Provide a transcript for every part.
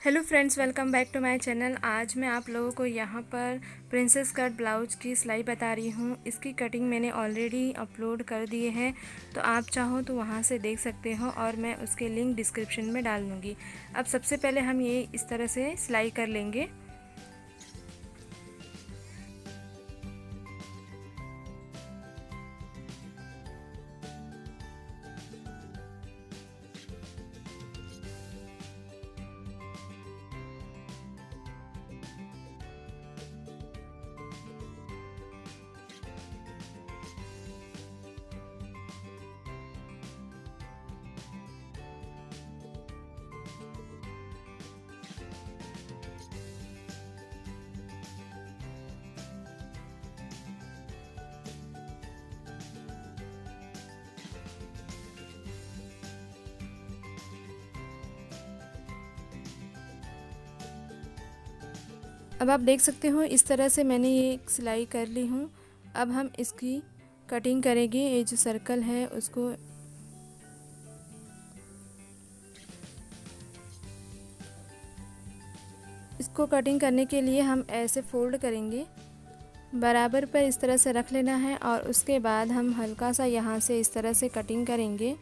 Hello friends, welcome back to my channel. आज मैं आप लोगों को यहाँ पर प्रिंसेस कट ब्लाउज की सिलाई बता रही हूँ। इसकी कटिंग मैंने ऑलरेडी अपलोड कर दिए हैं, तो आप चाहो तो वहाँ से देख सकते हो और मैं उसके लिंक डिस्क्रिप्शन में डाल दूँगी। अब सबसे पहले हम ये इस तरह से सिलाई कर लेंगे। अब आप देख सकते हो इस तरह से मैंने ये सिलाई कर ली हूँ। अब हम इसकी कटिंग करेंगे। ये जो सर्कल है इसको कटिंग करने के लिए हम ऐसे फोल्ड करेंगे, बराबर पर इस तरह से रख लेना है और उसके बाद हम हल्का सा यहाँ से इस तरह से कटिंग करेंगे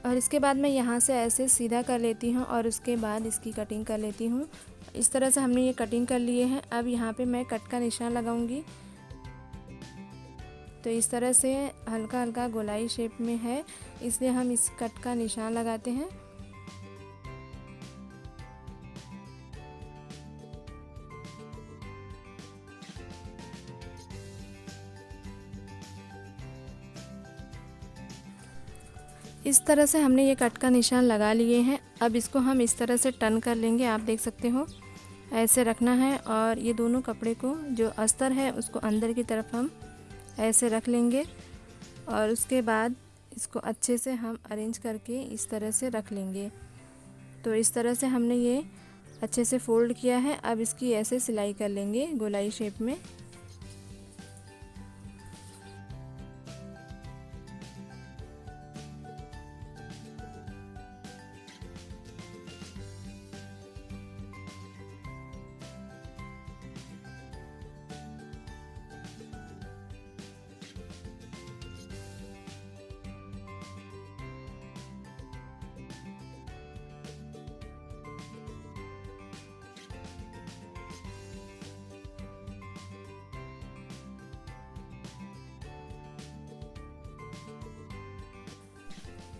और इसके बाद मैं यहाँ से ऐसे सीधा कर लेती हूँ और उसके बाद इसकी कटिंग कर लेती हूँ। इस तरह से हमने ये कटिंग कर लिए हैं। अब यहाँ पे मैं कट का निशान लगाऊंगी। तो इस तरह से हल्का हल्का गोलाई शेप में है, इसलिए हम इस कट का निशान लगाते हैं। इस तरह से हमने ये कट का निशान लगा लिए हैं। अब इसको हम इस तरह से टर्न कर लेंगे। आप देख सकते हो ऐसे रखना है और ये दोनों कपड़े को जो अस्तर है उसको अंदर की तरफ हम ऐसे रख लेंगे और उसके बाद इसको अच्छे से हम अरेंज करके इस तरह से रख लेंगे। तो इस तरह से हमने ये अच्छे से फोल्ड किया है। अब इसकी ऐसे सिलाई कर लेंगे गोलाई शेप में।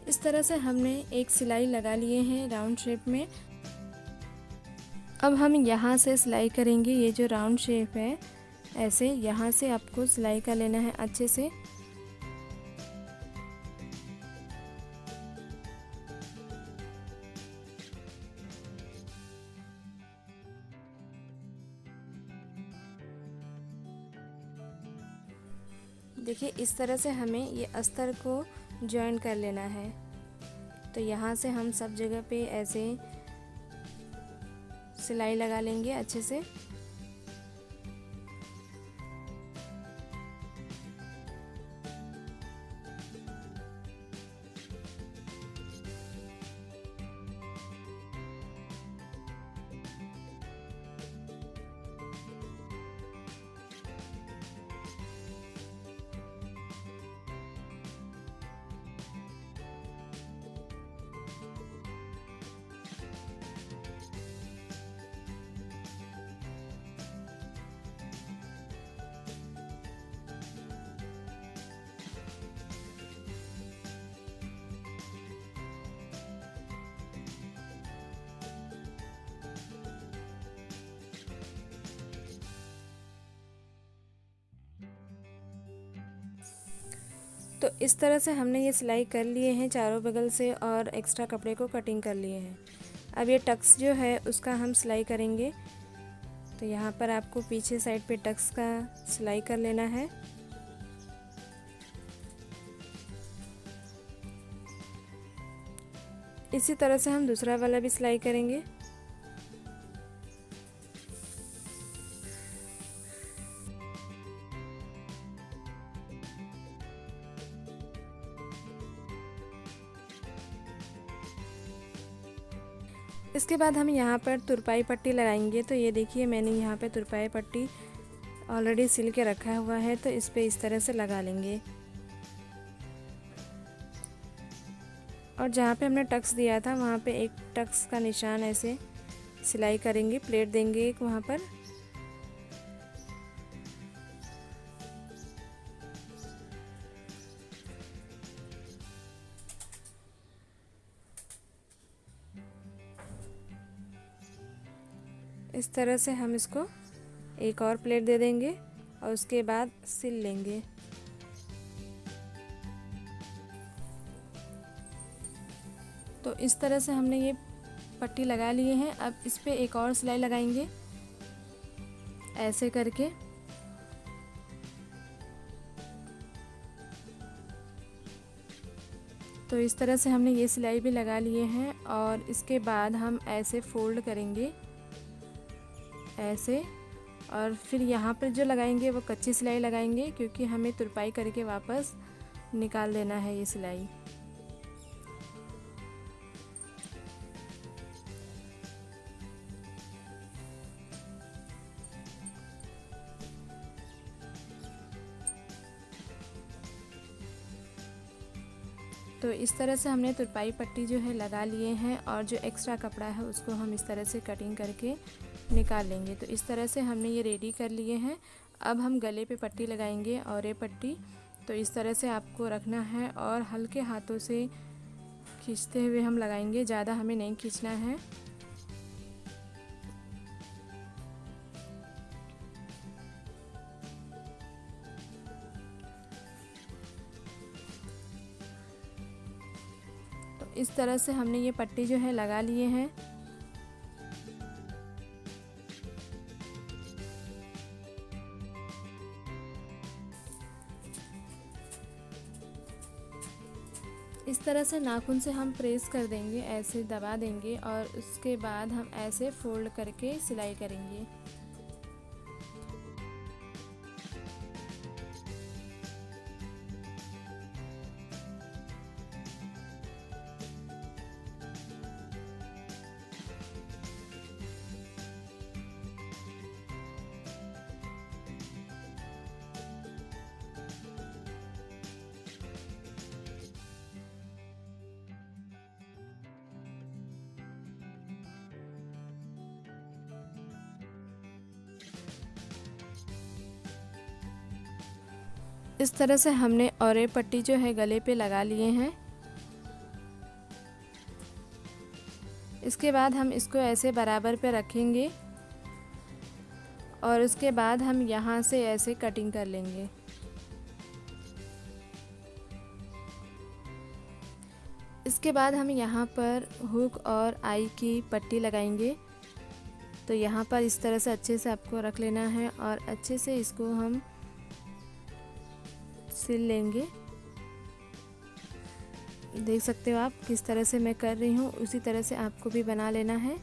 इस तरह से हमने एक सिलाई लगा लिए हैं राउंड शेप में। अब हम यहाँ से सिलाई करेंगे। ये जो राउंड शेप है ऐसे यहाँ से आपको सिलाई कर लेना है अच्छे से। देखिए इस तरह से हमें ये अस्तर को जॉइन कर लेना है। तो यहाँ से हम सब जगह पे ऐसे सिलाई लगा लेंगे अच्छे से। तो इस तरह से हमने ये सिलाई कर लिए हैं चारों बगल से और एक्स्ट्रा कपड़े को कटिंग कर लिए हैं। अब ये टक्स जो है उसका हम सिलाई करेंगे। तो यहाँ पर आपको पीछे साइड पे टक्स का सिलाई कर लेना है। इसी तरह से हम दूसरा वाला भी सिलाई करेंगे। इसके बाद हम यहाँ पर तुरपाई पट्टी लगाएंगे। तो ये देखिए मैंने यहाँ पे तुरपाई पट्टी ऑलरेडी सिल के रखा हुआ है, तो इस पे इस तरह से लगा लेंगे। और जहाँ पे हमने टक्स दिया था वहाँ पे एक टक्स का निशान ऐसे सिलाई करेंगे, प्लेट देंगे एक वहाँ पर। इस तरह से हम इसको एक और प्लेट दे देंगे और उसके बाद सिल लेंगे। तो इस तरह से हमने ये पट्टी लगा लिए हैं। अब इस पे एक और सिलाई लगाएंगे ऐसे करके। तो इस तरह से हमने ये सिलाई भी लगा लिए हैं और इसके बाद हम ऐसे फोल्ड करेंगे ऐसे, और फिर यहाँ पर जो लगाएंगे वो कच्ची सिलाई लगाएंगे, क्योंकि हमें तुरपाई करके वापस निकाल देना है ये सिलाई। तो इस तरह से हमने तुरपाई पट्टी जो है लगा लिए हैं और जो एक्स्ट्रा कपड़ा है उसको हम इस तरह से कटिंग करके निकाल लेंगे। तो इस तरह से हमने ये रेडी कर लिए हैं। अब हम गले पे पट्टी लगाएंगे और ये पट्टी तो इस तरह से आपको रखना है और हल्के हाथों से खींचते हुए हम लगाएंगे, ज़्यादा हमें नहीं खींचना है। तो इस तरह से हमने ये पट्टी जो है लगा लिए हैं। इस तरह से नाखून से हम प्रेस कर देंगे, ऐसे दबा देंगे और उसके बाद हम ऐसे फोल्ड करके सिलाई करेंगे। इस तरह से हमने और ये पट्टी जो है गले पे लगा लिए हैं। इसके बाद हम इसको ऐसे बराबर पे रखेंगे और उसके बाद हम यहाँ से ऐसे कटिंग कर लेंगे। इसके बाद हम यहाँ पर हुक और आई की पट्टी लगाएंगे। तो यहाँ पर इस तरह से अच्छे से आपको रख लेना है और अच्छे से इसको हम सिल लेंगे। देख सकते हो आप किस तरह से मैं कर रही हूँ, उसी तरह से आपको भी बना लेना है।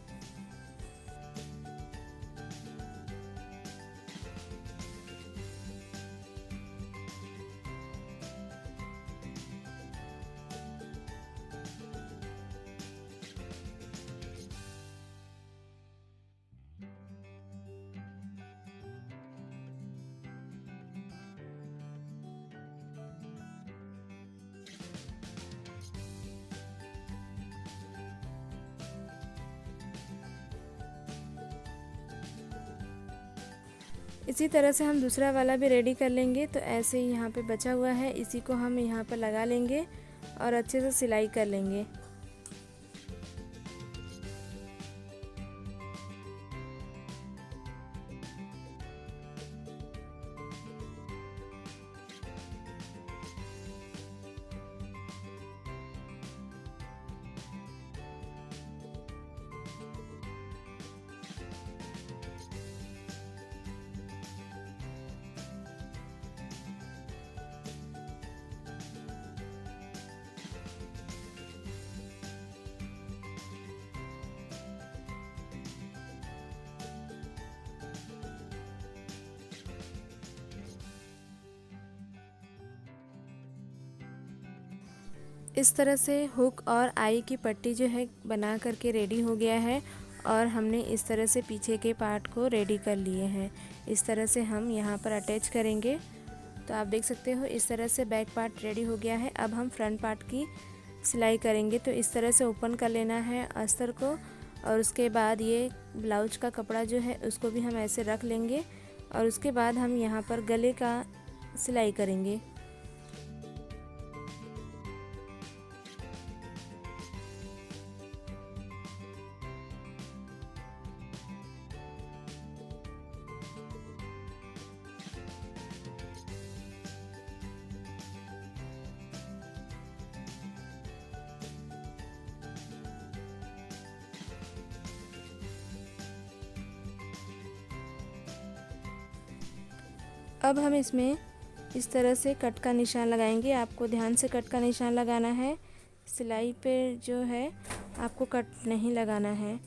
इसी तरह से हम दूसरा वाला भी रेडी कर लेंगे। तो ऐसे ही यहाँ पे बचा हुआ है, इसी को हम यहाँ पर लगा लेंगे और अच्छे से सिलाई कर लेंगे। इस तरह से हुक और आई की पट्टी जो है बना करके रेडी हो गया है और हमने इस तरह से पीछे के पार्ट को रेडी कर लिए हैं। इस तरह से हम यहाँ पर अटैच करेंगे। तो आप देख सकते हो इस तरह से बैक पार्ट रेडी हो गया है। अब हम फ्रंट पार्ट की सिलाई करेंगे। तो इस तरह से ओपन कर लेना है अस्तर को और उसके बाद ये ब्लाउज का कपड़ा जो है उसको भी हम ऐसे रख लेंगे और उसके बाद हम यहाँ पर गले का सिलाई करेंगे। अब हम इसमें इस तरह से कट का निशान लगाएंगे। आपको ध्यान से कट का निशान लगाना है, सिलाई पे जो है आपको कट नहीं लगाना है।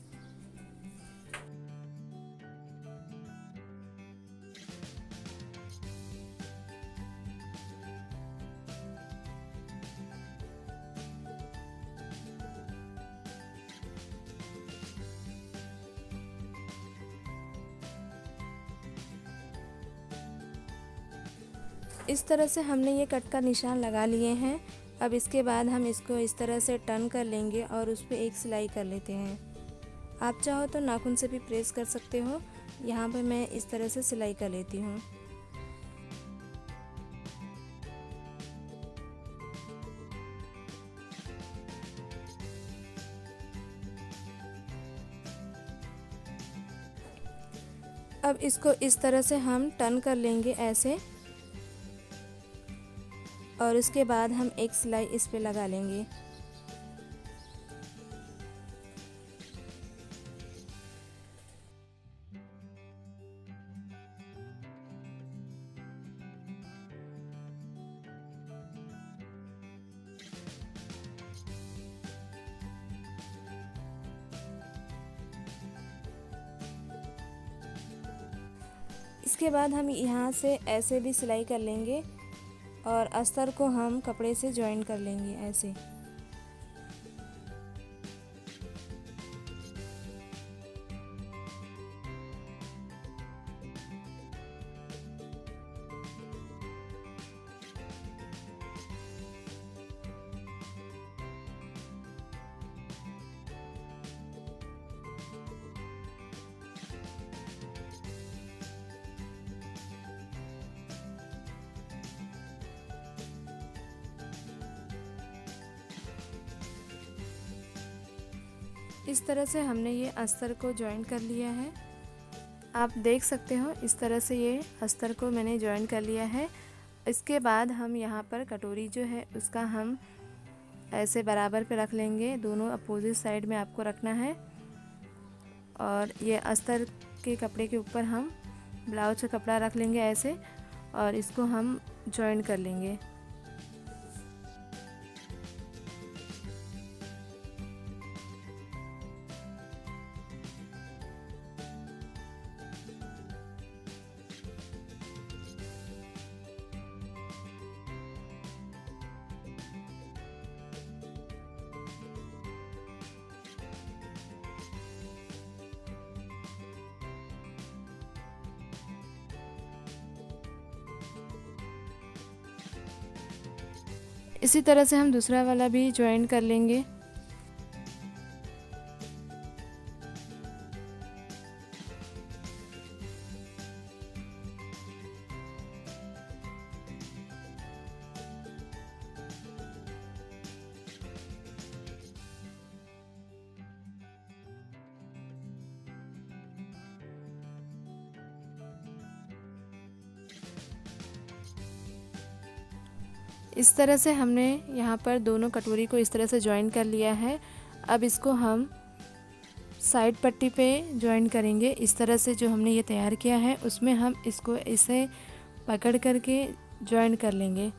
इस तरह से हमने ये कट का निशान लगा लिए हैं। अब इसके बाद हम इसको इस तरह से टर्न कर लेंगे और उस पर एक सिलाई कर लेते हैं। आप चाहो तो नाखून से भी प्रेस कर सकते हो। यहाँ पर मैं इस तरह से सिलाई कर लेती हूँ। अब इसको इस तरह से हम टर्न कर लेंगे ऐसे और उसके बाद हम एक सिलाई इस पे लगा लेंगे। इसके बाद हम यहाँ से ऐसे भी सिलाई कर लेंगे और अस्तर को हम कपड़े से जॉइन कर लेंगे ऐसे। इस तरह से हमने ये अस्तर को जॉइन कर लिया है। आप देख सकते हो इस तरह से ये अस्तर को मैंने जॉइन कर लिया है। इसके बाद हम यहाँ पर कटोरी जो है उसका हम ऐसे बराबर पे रख लेंगे। दोनों अपोजिट साइड में आपको रखना है और ये अस्तर के कपड़े के ऊपर हम ब्लाउज का कपड़ा रख लेंगे ऐसे और इसको हम जॉइन कर लेंगे। इसी तरह से हम दूसरा वाला भी ज्वाइन कर लेंगे। इस तरह से हमने यहाँ पर दोनों कटोरी को इस तरह से ज्वाइन कर लिया है। अब इसको हम साइड पट्टी पे ज्वाइन करेंगे। इस तरह से जो हमने ये तैयार किया है उसमें हम इसको इसे पकड़ करके ज्वाइन कर लेंगे।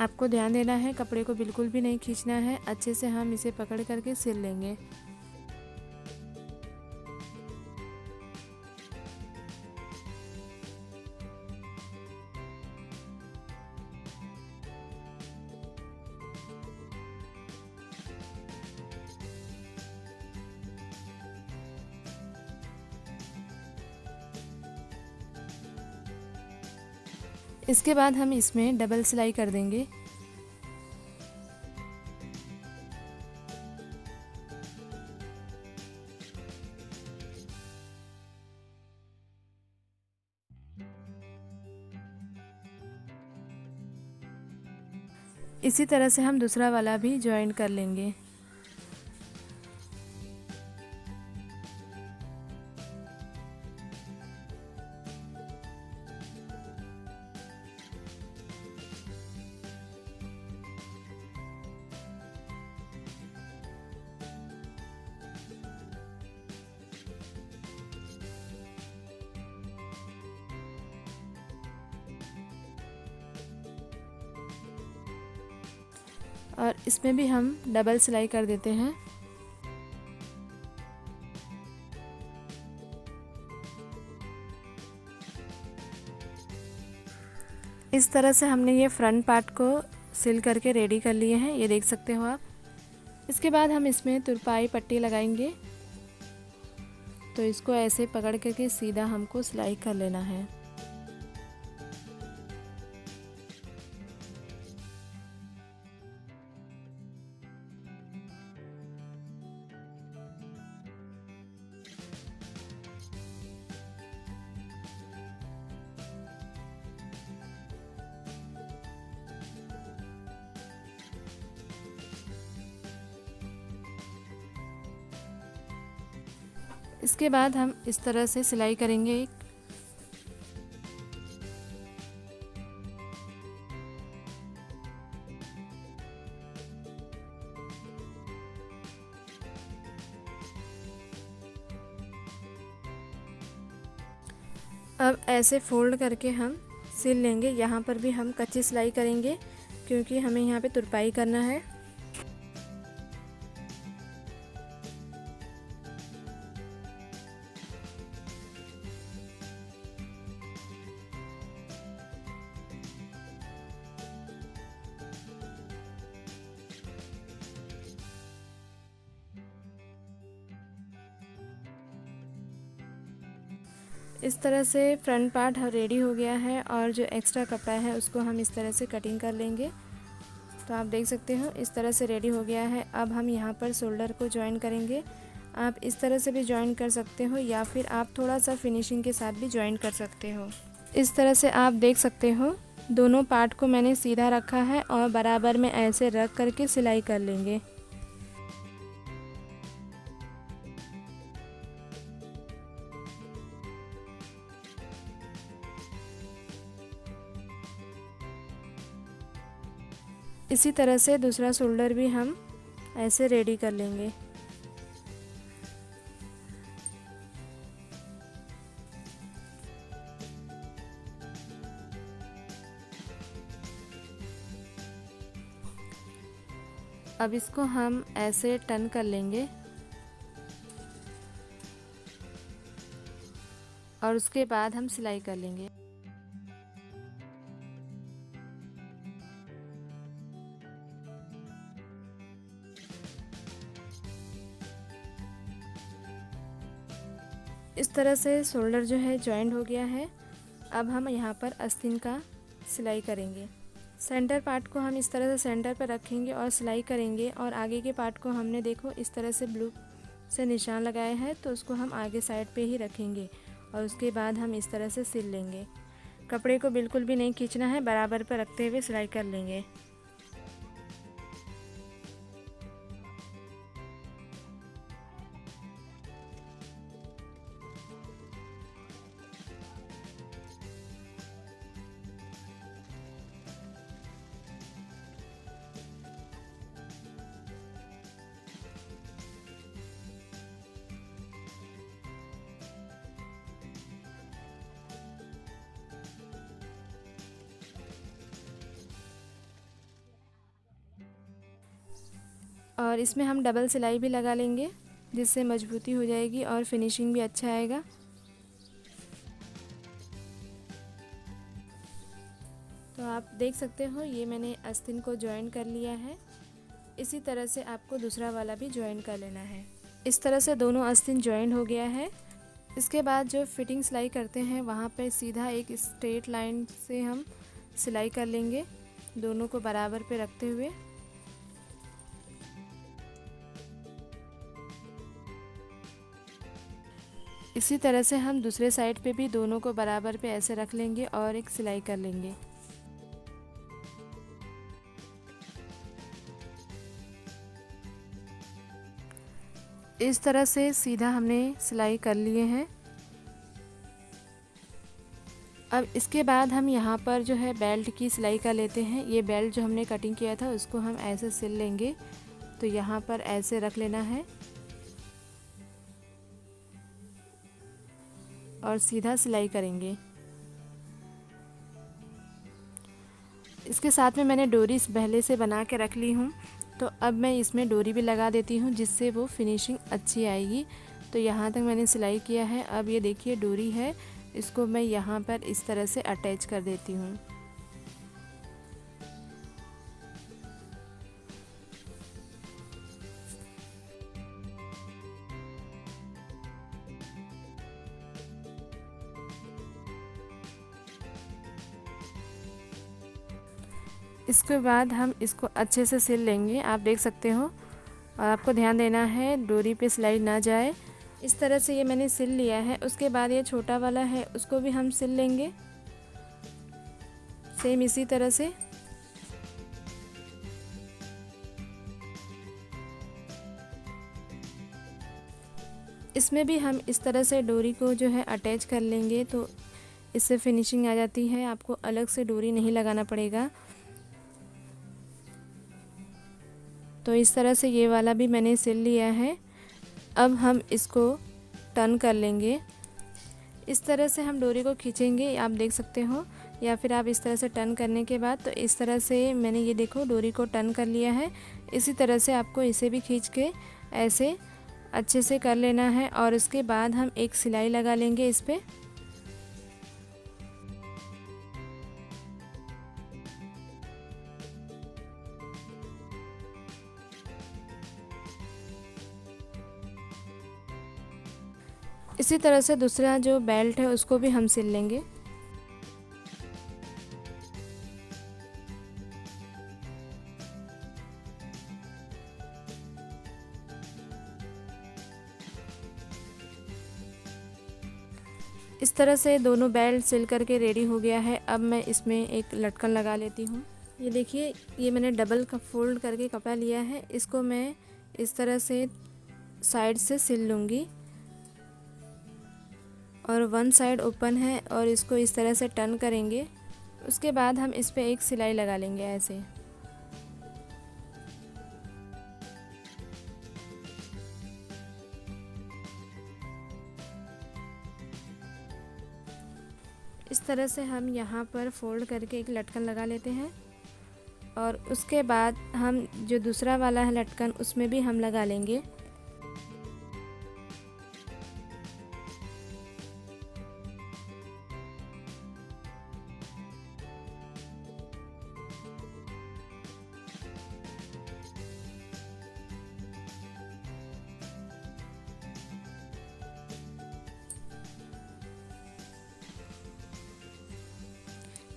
आपको ध्यान देना है, कपड़े को बिल्कुल भी नहीं खींचना है, अच्छे से हम इसे पकड़ करके सिल लेंगे। इसके बाद हम इसमें डबल सिलाई कर देंगे। इसी तरह से हम दूसरा वाला भी ज्वाइन कर लेंगे। और इसमें भी हम डबल सिलाई कर देते हैं। इस तरह से हमने ये फ्रंट पार्ट को सिल करके रेडी कर लिए हैं, ये देख सकते हो आप। इसके बाद हम इसमें तुरपाई पट्टी लगाएंगे, तो इसको ऐसे पकड़ करके सीधा हमको सिलाई कर लेना है। इसके बाद हम इस तरह से सिलाई करेंगे एक। अब ऐसे फोल्ड करके हम सिल लेंगे। यहाँ पर भी हम कच्ची सिलाई करेंगे क्योंकि हमें यहाँ पे तुरपाई करना है। इस तरह से फ्रंट पार्ट रेडी हो गया है और जो एक्स्ट्रा कपड़ा है उसको हम इस तरह से कटिंग कर लेंगे। तो आप देख सकते हो इस तरह से रेडी हो गया है। अब हम यहाँ पर शोल्डर को ज्वाइन करेंगे। आप इस तरह से भी ज्वाइन कर सकते हो या फिर आप थोड़ा सा फिनिशिंग के साथ भी ज्वाइन कर सकते हो। इस तरह से आप देख सकते हो दोनों पार्ट को मैंने सीधा रखा है और बराबर में ऐसे रख करके सिलाई कर लेंगे। इसी तरह से दूसरा शोल्डर भी हम ऐसे रेडी कर लेंगे। अब इसको हम ऐसे टर्न कर लेंगे और उसके बाद हम सिलाई कर लेंगे। इस तरह से शोल्डर जो है जॉइंट हो गया है। अब हम यहाँ पर आस्तीन का सिलाई करेंगे। सेंटर पार्ट को हम इस तरह से सेंटर पर रखेंगे और सिलाई करेंगे और आगे के पार्ट को हमने देखो इस तरह से ब्लू से निशान लगाए हैं, तो उसको हम आगे साइड पे ही रखेंगे और उसके बाद हम इस तरह से सिल लेंगे। कपड़े को बिल्कुल भी नहीं खींचना है, बराबर पर रखते हुए सिलाई कर लेंगे। और इसमें हम डबल सिलाई भी लगा लेंगे जिससे मजबूती हो जाएगी और फिनिशिंग भी अच्छा आएगा। तो आप देख सकते हो ये मैंने आस्तीन को ज्वाइन कर लिया है। इसी तरह से आपको दूसरा वाला भी ज्वाइन कर लेना है। इस तरह से दोनों आस्तीन ज्वाइन हो गया है। इसके बाद जो फिटिंग सिलाई करते हैं वहाँ पे सीधा एक स्ट्रेट लाइन से हम सिलाई कर लेंगे, दोनों को बराबर पे रखते हुए। इसी तरह से हम दूसरे साइड पे भी दोनों को बराबर पे ऐसे रख लेंगे और एक सिलाई कर लेंगे। इस तरह से सीधा हमने सिलाई कर लिए हैं। अब इसके बाद हम यहाँ पर जो है बेल्ट की सिलाई कर लेते हैं। ये बेल्ट जो हमने कटिंग किया था उसको हम ऐसे सिल लेंगे, तो यहाँ पर ऐसे रख लेना है और सीधा सिलाई करेंगे। इसके साथ में मैंने डोरी पहले से बना के रख ली हूँ, तो अब मैं इसमें डोरी भी लगा देती हूँ जिससे वो फिनिशिंग अच्छी आएगी। तो यहाँ तक मैंने सिलाई किया है। अब ये देखिए डोरी है, इसको मैं यहाँ पर इस तरह से अटैच कर देती हूँ। इसके बाद हम इसको अच्छे से सिल लेंगे, आप देख सकते हो। और आपको ध्यान देना है डोरी पे सिलाई ना जाए। इस तरह से ये मैंने सिल लिया है। उसके बाद ये छोटा वाला है उसको भी हम सिल लेंगे सेम इसी तरह से। इसमें भी हम इस तरह से डोरी को जो है अटैच कर लेंगे, तो इससे फिनिशिंग आ जाती है, आपको अलग से डोरी नहीं लगाना पड़ेगा। तो इस तरह से ये वाला भी मैंने सिल लिया है। अब हम इसको टर्न कर लेंगे। इस तरह से हम डोरी को खींचेंगे, आप देख सकते हो, या फिर आप इस तरह से टर्न करने के बाद, तो इस तरह से मैंने ये देखो डोरी को टर्न कर लिया है। इसी तरह से आपको इसे भी खींच के ऐसे अच्छे से कर लेना है और उसके बाद हम एक सिलाई लगा लेंगे इस पे। इसी तरह से दूसरा जो बेल्ट है उसको भी हम सिल लेंगे। इस तरह से दोनों बेल्ट सिल करके रेडी हो गया है। अब मैं इसमें एक लटकन लगा लेती हूँ। ये देखिए, ये मैंने डबल का फोल्ड करके कपड़ा लिया है, इसको मैं इस तरह से साइड से सिल लूँगी और वन साइड ओपन है और इसको इस तरह से टर्न करेंगे। उसके बाद हम इस पे एक सिलाई लगा लेंगे ऐसे। इस तरह से हम यहाँ पर फोल्ड करके एक लटकन लगा लेते हैं और उसके बाद हम जो दूसरा वाला है लटकन उसमें भी हम लगा लेंगे।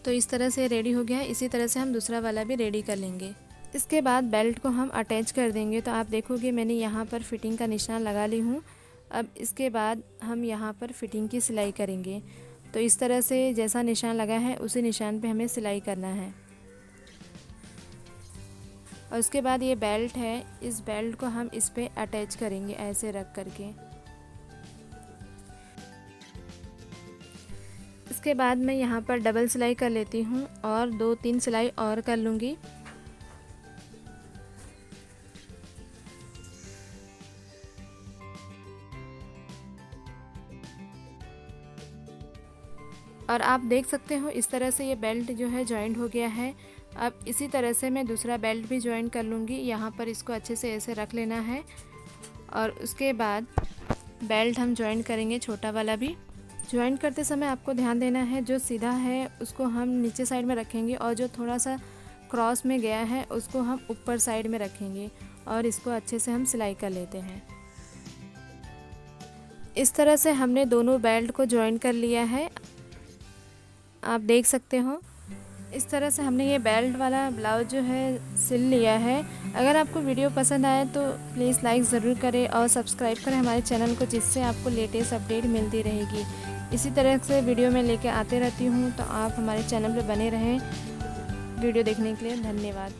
तो इस तरह से रेडी हो गया है। इसी तरह से हम दूसरा वाला भी रेडी कर लेंगे। इसके बाद बेल्ट को हम अटैच कर देंगे। तो आप देखोगे मैंने यहाँ पर फिटिंग का निशान लगा ली हूँ। अब इसके बाद हम यहाँ पर फिटिंग की सिलाई करेंगे। तो इस तरह से जैसा निशान लगा है उसी निशान पे हमें सिलाई करना है। और उसके बाद ये बेल्ट है, इस बेल्ट को हम इस पे अटैच करेंगे ऐसे रख करके। इसके बाद मैं यहाँ पर डबल सिलाई कर लेती हूँ और 2-3 सिलाई और कर लूँगी। और आप देख सकते हो इस तरह से ये बेल्ट जो है जॉइंट हो गया है। अब इसी तरह से मैं दूसरा बेल्ट भी जॉइंट कर लूँगी। यहाँ पर इसको अच्छे से ऐसे रख लेना है और उसके बाद बेल्ट हम जॉइंट करेंगे छोटा वाला भी। जॉइंट करते समय आपको ध्यान देना है, जो सीधा है उसको हम नीचे साइड में रखेंगे और जो थोड़ा सा क्रॉस में गया है उसको हम ऊपर साइड में रखेंगे और इसको अच्छे से हम सिलाई कर लेते हैं। इस तरह से हमने दोनों बेल्ट को जॉइंट कर लिया है, आप देख सकते हो। इस तरह से हमने ये बेल्ट वाला ब्लाउज जो है सिल लिया है। अगर आपको वीडियो पसंद आए तो प्लीज़ लाइक ज़रूर करें और सब्सक्राइब करें हमारे चैनल को, जिससे आपको लेटेस्ट अपडेट मिलती रहेगी। इसी तरह से वीडियो मैं लेके आते रहती हूँ, तो आप हमारे चैनल पर बने रहें। वीडियो देखने के लिए धन्यवाद।